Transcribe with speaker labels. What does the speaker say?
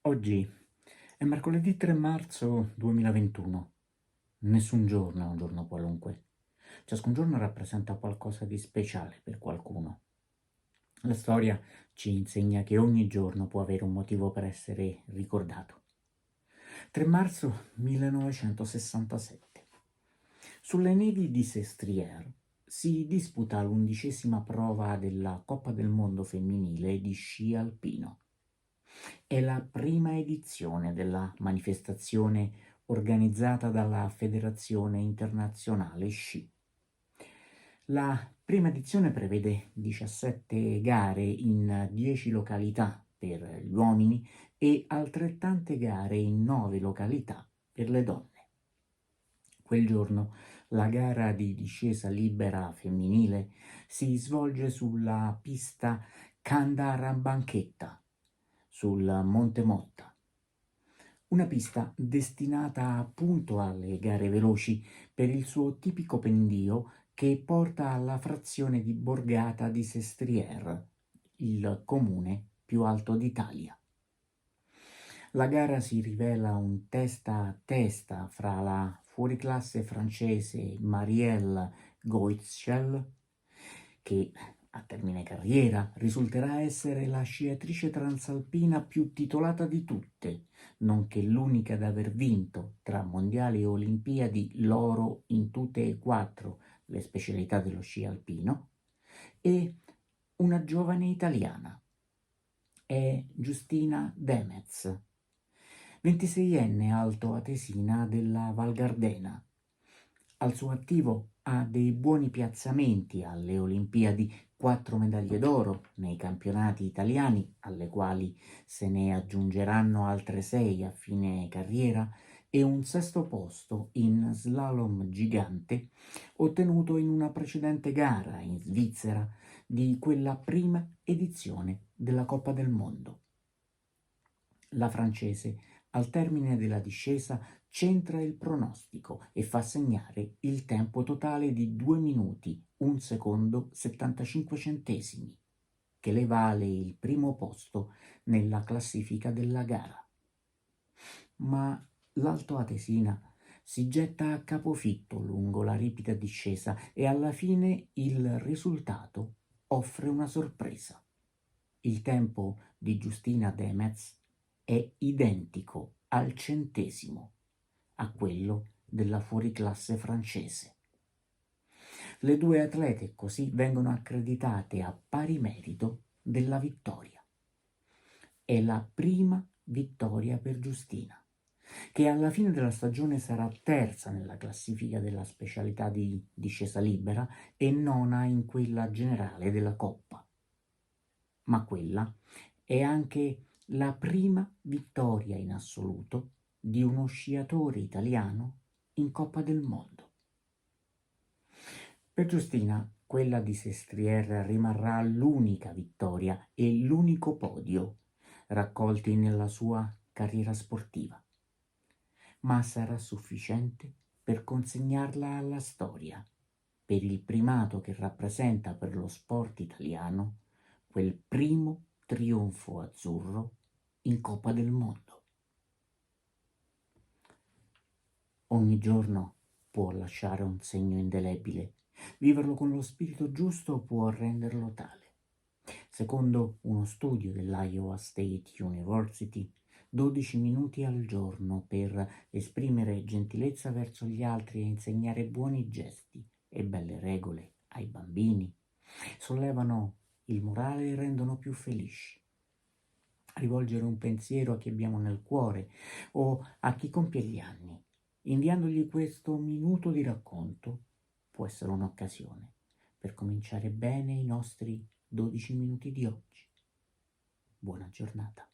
Speaker 1: Oggi è mercoledì 3 marzo 2021. Nessun giorno è un giorno qualunque. Ciascun giorno rappresenta qualcosa di speciale per qualcuno. La storia ci insegna che ogni giorno può avere un motivo per essere ricordato. 3 marzo 1967. Sulle nevi di Sestriere si disputa l'11ª prova della Coppa del Mondo femminile di sci alpino. È la prima edizione della manifestazione organizzata dalla Federazione Internazionale Sci. La prima edizione prevede 17 gare in 10 località per gli uomini e altrettante gare in 9 località per le donne. Quel giorno la gara di discesa libera femminile si svolge sulla pista Candarambanchetta, sul Monte Motta. Una pista destinata appunto alle gare veloci per il suo tipico pendio che porta alla frazione di borgata di Sestriere, il comune più alto d'Italia. La gara si rivela un testa a testa fra la fuoriclasse francese Marielle Goitschel, che a termine carriera risulterà essere la sciatrice transalpina più titolata di tutte, nonché l'unica ad aver vinto tra mondiali e olimpiadi l'oro in tutte e 4 le specialità dello sci alpino, e una giovane italiana, è Giustina Demez, 26enne altoatesina della Val Gardena. Al suo attivo ha dei buoni piazzamenti alle Olimpiadi, 4 medaglie d'oro nei campionati italiani, alle quali se ne aggiungeranno altre 6 a fine carriera, e un sesto posto in slalom gigante ottenuto in una precedente gara in Svizzera di quella prima edizione della Coppa del Mondo. La francese, al termine della discesa, centra il pronostico e fa segnare il tempo totale di 2 minuti, 1 secondo 75 centesimi, che le vale il primo posto nella classifica della gara. Ma l'altoatesina si getta a capofitto lungo la ripida discesa e alla fine il risultato offre una sorpresa. Il tempo di Giustina Demez è identico al centesimo a quello della fuoriclasse francese. Le due atlete così vengono accreditate a pari merito della vittoria. È la prima vittoria per Giustina, che alla fine della stagione sarà terza nella classifica della specialità di discesa libera e nona in quella generale della Coppa. Ma quella è anche la prima vittoria in assoluto di uno sciatore italiano in Coppa del Mondo. Per Giustina, quella di Sestriere rimarrà l'unica vittoria e l'unico podio raccolti nella sua carriera sportiva, ma sarà sufficiente per consegnarla alla storia, per il primato che rappresenta per lo sport italiano quel primo trionfo azzurro in Coppa del Mondo. Ogni giorno può lasciare un segno indelebile. Viverlo con lo spirito giusto può renderlo tale. Secondo uno studio dell'Iowa State University, 12 minuti al giorno per esprimere gentilezza verso gli altri e insegnare buoni gesti e belle regole ai bambini sollevano il morale e rendono più felici. Rivolgere un pensiero a chi abbiamo nel cuore o a chi compie gli anni, inviandogli questo minuto di racconto, può essere un'occasione per cominciare bene i nostri 12 minuti di oggi. Buona giornata.